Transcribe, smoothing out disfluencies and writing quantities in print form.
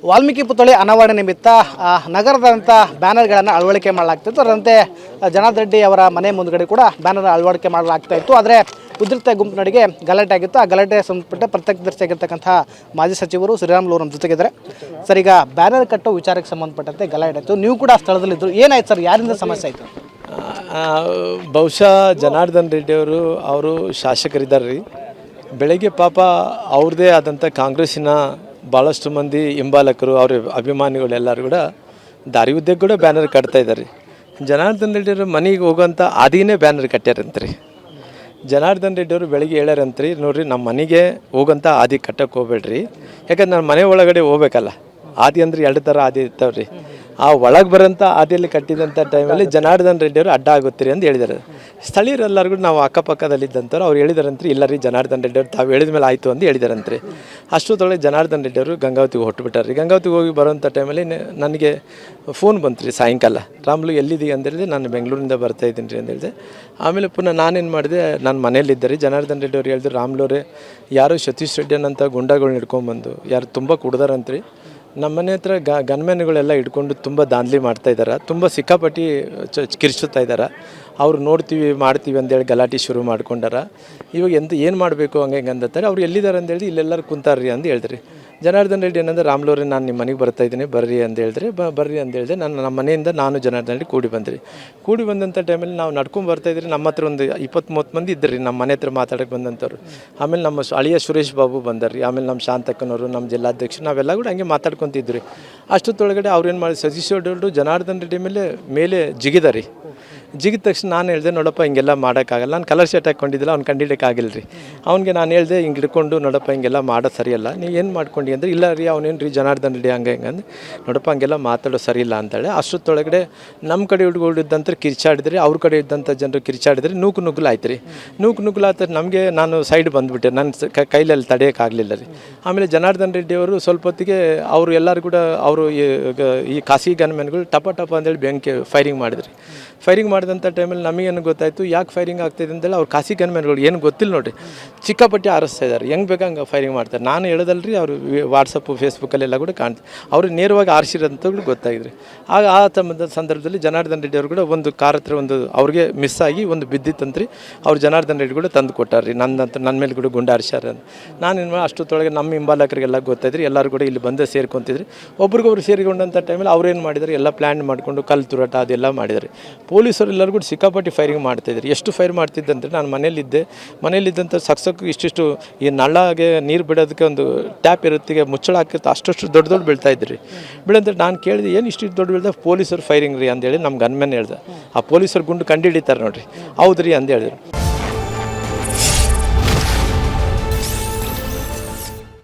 ವಾಲ್ಮೀಕಿ ಪುತ್ಥಳಿ ಅನಾವರಣ ನಿಮಿತ್ತ ನಗರದಂಥ ಬ್ಯಾನರ್ಗಳನ್ನು ಅಳವಡಿಕೆ ಮಾಡಲಾಗ್ತಿತ್ತು. ಅದರಂತೆ ಜನಾರ್ದನ್ ರೆಡ್ಡಿ ಅವರ ಮನೆ ಮುಂದುಗಡೆ ಕೂಡ ಬ್ಯಾನರ್ ಅಳವಡಿಕೆ ಮಾಡಲಾಗ್ತಾ ಇತ್ತು. ಆದರೆ ಉದ್ರಿಕ್ತ ಗುಂಪು ನಡಿಗೆ ಗಲಾಟೆ ಆಗಿತ್ತು. ಆ ಗಲಾಟೆ ಸಂಬಂಧಪಟ್ಟ ಪ್ರತ್ಯಕ್ಷದರ್ಶಿಯಾಗಿರ್ತಕ್ಕಂಥ ಮಾಜಿ ಸಚಿವರು ಶ್ರೀರಾಮುಲು ನಮ್ಮ ಜೊತೆಗಿದ್ದಾರೆ. ಸರ್, ಈಗ ಬ್ಯಾನರ್ ಕಟ್ಟೋ ವಿಚಾರಕ್ಕೆ ಸಂಬಂಧಪಟ್ಟಂತೆ ಗಲಾಟೆ ಆಯಿತು. ನೀವು ಕೂಡ ಸ್ಥಳದಲ್ಲಿದ್ದರು. ಏನಾಯ್ತು ಸರ್? ಯಾರಿಂದ ಸಮಸ್ಯೆ ಆಯಿತು? ಬಹುಶಃ ಜನಾರ್ದನ್ ರೆಡ್ಡಿ ಅವರು ಶಾಸಕರಿದ್ದಾರೆ ರೀ. ಬೆಳಗ್ಗೆ ಪಾಪ ಅವ್ರದ್ದೇ ಆದಂಥ ಕಾಂಗ್ರೆಸ್ಸಿನ ಭಾಳಷ್ಟು ಮಂದಿ ಹಿಂಬಾಲಕರು, ಅವ್ರ ಅಭಿಮಾನಿಗಳು ಎಲ್ಲರೂ ಕೂಡ ದಾರಿ ಉದ್ದಕ್ಕೆ ಕೂಡ ಬ್ಯಾನರ್ ಕಟ್ತಾ ಇದ್ದಾರೆ. ಜನಾರ್ದನ್ ರೆಡ್ಡಿಯವರು ಮನೆಗೆ ಹೋಗೋಂಥ ಆದಿನೇ ಬ್ಯಾನರ್ ಕಟ್ಟ್ಯಾರಂತ್ರಿ. ಜನಾರ್ದನ್ ರೆಡ್ಡಿಯವರು ಬೆಳಗ್ಗೆ ಹೇಳ್ಯಾರಂತ್ರಿ, ನೋಡಿರಿ ನಮ್ಮ ಮನೆಗೆ ಹೋಗೋಂಥ ಆದಿ ಕಟ್ಟಕ್ಕೆ ಹೋಗ್ಬೇಡ್ರಿ, ಯಾಕಂದ್ರೆ ನಾನು ಮನೆ ಒಳಗಡೆ ಹೋಗ್ಬೇಕಲ್ಲ. ಆದಿ ಅಂದ್ರೆ ಎರಡು ಥರ ಆದಿ ಇರ್ತಾವೆ ರೀ. ಆ ಒಳಗೆ ಬರೋಂಥ ಆದಿಯಲ್ಲಿ ಕಟ್ಟಿದಂಥ ಟೈಮಲ್ಲಿ ಜನಾರ್ದನ್ ರೆಡ್ಡಿಯವರು ಅಡ್ಡ ಆಗುತ್ತೀರಿ ಅಂತ ಹೇಳಿದ್ದಾರೆ. ಸ್ಥಳೀಯರೆಲ್ಲರಿಗೂ ನಾವು ಅಕ್ಕಪಕ್ಕದಲ್ಲಿದ್ದಂಥವ್ರು ಅವ್ರು ಹೇಳಿದಾರಂತ್ರಿ, ಇಲ್ಲ ರೀ ಜನಾರ್ದನ್ ರೆಡ್ಡಿಯವರು ತಾವು ಹೇಳಿದ ಮೇಲೆ ಆಯಿತು ಅಂತ ಹೇಳಿದಾರಂತ್ರಿ. ಅಷ್ಟೊತ್ತೊಳಗೆ ಜನಾರ್ದನ್ ರೆಡ್ಡಿಯವರು ಗಂಗಾವತಿಗೆ ಹೊಟ್ಟುಬಿಟ್ಟಾರ್ರಿ. ಗಂಗಾವತಿಗೆ ಹೋಗಿ ಬರೋಂಥ ಟೈಮಲ್ಲಿ ನನಗೆ ಫೋನ್ ಬಂತು ರೀ ಸಾಯಂಕಾಲ. ರಾಮುಲು ಎಲ್ಲಿದ್ದೀವಿ ಅಂತ ಹೇಳಿದೆ. ನಾನು ಬೆಂಗಳೂರಿಂದ ಬರ್ತಾಯಿದ್ದೀನಿ ರೀ ಅಂತ ಹೇಳಿದೆ. ಆಮೇಲೆ ಪುನಃ ನಾನೇನು ಮಾಡಿದೆ, ನಾನು ಮನೇಲಿದ್ದೆ ರೀ. ಜನಾರ್ದನ್ ರೆಡ್ಡಿ ಅವ್ರು ಹೇಳಿದ್ರು, ರಾಮುಲವ್ರೆ ಯಾರೋ ಸತೀಶ್ ರೆಡ್ಡಿ ಅನ್ನೋಂಥ ಗುಂಡಾಗಳನ್ನ ಹಿಡ್ಕೊಂಬಂದು ಯಾರು ತುಂಬ ಕುಡ್ದಾರಂತ್ರಿ, ನಮ್ಮ ಮನೆ ಹತ್ರ ಗನ್ಮ್ಯಾನ್ಗಳೆಲ್ಲ ಹಿಡ್ಕೊಂಡು ತುಂಬ ದಾಂಧಲಿ ಮಾಡ್ತಾಯಿದ್ದಾರೆ, ತುಂಬ ಸಿಕ್ಕಾಪಟ್ಟಿ ಕಿರ್ಚುತ್ತಾ ಇದ್ದಾರೆ. ಅವ್ರು ನೋಡ್ತೀವಿ ಮಾಡ್ತೀವಿ ಅಂತೇಳಿ ಗಲಾಟೆ ಶುರು ಮಾಡ್ಕೊಂಡಾರ. ಇವಾಗ ಏನು ಮಾಡಬೇಕು ಹಂಗೆ ಅಂತಾರೆ. ಅವ್ರು ಎಲ್ಲಿದ್ದಾರೆ ಅಂತೇಳಿ ಇಲ್ಲೆಲ್ಲರೂ ಕುಂತಾರ್ರಿ ಅಂತ ಹೇಳಿದ್ರಿ. ಜನಾರ್ದನ್ ರೆಡ್ಡಿ ಏನಂದ್ರೆ, ರಾಮುಲವ್ರೆ ನಾನು ನಿಮ್ಮ ಮನೆಗೆ ಬರ್ತಾಯಿದ್ದೀನಿ ಬರ್ರಿ ಅಂತ ಹೇಳಿದ್ರೆ, ಬರ್ರಿ ಅಂತ ಹೇಳಿದೆ. ನಮ್ಮ ಮನೆಯಿಂದ ನಾನು ಜನಾರ್ದನ್ ರೆಡ್ಡಿ ಕೂಡಿ ಬಂದಂಥ ಟೈಮಲ್ಲಿ ನಾವು ನಡ್ಕೊಂಡು ಬರ್ತಾಯಿದ್ರಿ. ನಮ್ಮ ಹತ್ರ ಒಂದು 20-30 ಮಂದಿ ಇದ್ದರು ರೀ ನಮ್ಮ ಮನೆ ಹತ್ರ ಮಾತಾಡೋಕ್ಕೆ ಬಂದಂಥವ್ರು. ಆಮೇಲೆ ನಮ್ಮ ಅಳಿಯ ಸುರೇಶ್ ಬಾಬು ಬಂದಾರ್ರಿ. ಆಮೇಲೆ ನಮ್ಮ ಶಾಂತಕ್ಕನವರು, ನಮ್ಮ ಜಿಲ್ಲಾಧ್ಯಕ್ಷರು, ನಾವೆಲ್ಲ ಕೂಡ ಹಂಗೆ ಮಾತಾಡ್ಕೊತಿದ್ವಿ. ಅಷ್ಟೊತ್ತೊಳಗಡೆ ಅವ್ರು ಏನು ಮಾಡಿ, ಸತೀಶ್ ರೆಡ್ಡಿ ಜನಾರ್ದನ್ ರೆಡ್ಡಿ ಮೇಲೆ ಜಿಗಿದಾರಿ. ಜಿಗಿದ ತಕ್ಷಣ ನಾನು ಹೇಳಿದೆ, ನೋಡಪ್ಪ ಹಿಂಗೆಲ್ಲ ಮಾಡೋಕ್ಕಾಗಲ್ಲ. ನಾನು ಕಲರ್ ಶರ್ಟ್ ಹಾಕ್ಕೊಂಡಿದ್ದಿಲ್ಲ, ಅವ್ನು ಕಂಡಿಡೋಕ್ಕಾಗಿಲ್ಲ ರೀ. ಅವ್ನಿಗೆ ನಾನು ಹೇಳಿದೆ, ಹಿಂಗೆ ಹಿಡ್ಕೊಂಡು ನೋಡಪ್ಪ ಹಿಂಗೆಲ್ಲ ಮಾಡೋದು ಸರಿಯಲ್ಲ, ನೀವು ಏನು ಮಾಡ್ಕೊಂಡು ಅಂದರೆ, ಇಲ್ಲ ರೀ ಅವನೇನು ರೀ ಜನಾರ್ದನ್ ರೆಡ್ಡಿ ಹಂಗೆ ಹಿಂಗಂದು, ನೋಡಪ್ಪ ಹಂಗೆಲ್ಲ ಮಾತಾಡೋ ಸರಿಯಿಲ್ಲ ಅಂತೇಳಿ. ಅಷ್ಟೊತ್ತೊಳಗಡೆ ನಮ್ಮ ಕಡೆ ಹುಡುಗರಿದ್ದಂಥ ಕಿರ್ಚಾಡಿದ್ರಿ, ಅವ್ರ ಕಡೆ ಇದ್ದಂಥ ಜನರು ಕಿರ್ಚಾಡಿದ್ರಿ. ನುಗ್ಗಲಾಯ್ತು ರೀ. ನುಗ್ಗಲಾತ ನಮಗೆ, ನಾನು ಸೈಡ್ ಬಂದುಬಿಟ್ಟೆ. ನನ್ನ ಕೈಲಲ್ಲಿ ತಡೆಯೋಕ್ಕಾಗಲಿಲ್ಲ ರೀ. ಆಮೇಲೆ ಜನಾರ್ದನ್ ರೆಡ್ಡಿ ಅವರು ಸ್ವಲ್ಪ ಹೊತ್ತಿಗೆ ಅವರು ಎಲ್ಲರೂ ಕೂಡ ಅವರು ಈ ಖಾಸಗಿ ಗನ್ಮ್ಯಾನ್ಗಳು ಟಪ ಅಂತೇಳಿ ಬೆಂಕಿ ಫೈರಿಂಗ್ ಮಾಡಿದ್ರಿ. ಫೈರಿಂಗ್ ಮಾಡಿದಂಥ ಟೈಮಲ್ಲಿ ನಮಗೇನು ಗೊತ್ತಾಯಿತು, ಯಾಕೆ ಫೈರಿಂಗ್ ಆಗ್ತಾಯಿದೆ ಅಂತೇಳಿ. ಅವ್ರು ಖಾಸಗಿ ಗನ್ಮ್ಯಾನ್ಗಳು ಏನು ಗೊತ್ತಿಲ್ಲ ನೋಡಿರಿ, ಚಿಕ್ಕಾಪಟ್ಟಿ ಆರಿಸ್ತಾ ಇದ್ದಾರೆ. ಹೆಂಗೆ ಬೇಕಂಗೆ ಫೈರಿಂಗ್ ಮಾಡ್ತಾರೆ. ನಾನು ಹೇಳೋದಲ್ರಿ, ಅವರು ವಾಟ್ಸಪ್ಪು ಫೇಸ್ಬುಕ್ಕಲ್ಲೆಲ್ಲ ಕೂಡ ಕಾಣ್ತೀವಿ. ಅವರು ನೇರವಾಗಿ ಆರಿಸಿರೋಂಥ ಕೂಡ ಗೊತ್ತಾಗಿದ್ರಿ. ಆಗ ಆ ಸಂದರ್ಭದಲ್ಲಿ ಜನಾರ್ದನ್ ರೆಡ್ಡಿ ಅವರು ಕೂಡ ಒಂದು ಕಾರ್ ಹತ್ರ ಒಂದು ಅವ್ರಿಗೆ ಮಿಸ್ ಆಗಿ ಒಂದು ಬಿದ್ದಿತ್ತಂತ್ರಿ. ಅವ್ರು ಜನಾರ್ದನ್ ರೆಡ್ಡಿ ಕೂಡ ತಂದು ಕೊಟ್ಟಾರ್ರಿ. ನನ್ನ ಮೇಲೆ ಕೂಡ ಗುಂಡು ಆರಿಸ್ಯಾರ ಅಂತ. ನಾನೇನು ಮಾಡಿ, ಅಷ್ಟೊತ್ತೊಳಗೆ ನಮ್ಮ ಹಿಂಬಾಲಕರಿಗೆಲ್ಲ ಗೊತ್ತಾಯಿದ್ರಿ. ಎಲ್ಲರೂ ಕೂಡ ಇಲ್ಲಿ ಬಂದು ಸೇರ್ಕೊತಿದ್ರಿ. ಒಬ್ರಿಗೊಬ್ರು ಸೇರಿಕೊಂಡಂಥ ಟೈಮಲ್ಲಿ ಅವ್ರೇನು ಮಾಡಿದ್ದಾರೆ, ಎಲ್ಲ ಪ್ಲ್ಯಾನ್ ಮಾಡಿಕೊಂಡು ಕಲ್ಲು ತುರಾಟ ಅದೆಲ್ಲ ಮಾಡಿದ್ದಾರೆ. ಪೊಲೀಸರು ಎಲ್ಲರೂ ಕೂಡ ಸಿಕ್ಕಾಪಟ್ಟಿ ಫೈರಿಂಗ್ ಮಾಡ್ತಾಯಿದ್ರು. ಎಷ್ಟು ಫೈರ್ ಮಾಡ್ತಿದ್ದಂದರೆ, ನಾನು ಮನೇಲಿದ್ದಂಥ ಸಕ್ಸಕ್ಕು ಇಷ್ಟಿಷ್ಟು ಈ ನಳ್ಳಗೆ ನೀರು ಬಿಡೋದಕ್ಕೆ ಒಂದು ಟ್ಯಾಪ್ ಇರುತ್ತೆ, ಮುಚ್ಚಳ ಹಾಕಿರ್ತಾ ಅಷ್ಟು ದೊಡ್ಡ ಬೀಳ್ತಾ ಇದ್ರಿ. ಬೀಳಂದ್ರೆ ನಾನು ಕೇಳಿದೆ, ಏನು ಇಷ್ಟು ದೊಡ್ಡ ಬೀಳ್ದ? ಪೊಲೀಸರು ಫೈರಿಂಗ್ ರೀ ಅಂತೇಳಿ ನಮ್ಮ ಗನ್ಮ್ಯಾನ್ ಹೇಳ್ದೆ. ಆ ಪೊಲೀಸರು ಗುಂಡು ಕಂಡು ಹಿಡಿತಾರೆ ನೋಡ್ರಿ. ಹೌದ್ರಿ ಅಂತ ಹೇಳಿದ್ರು.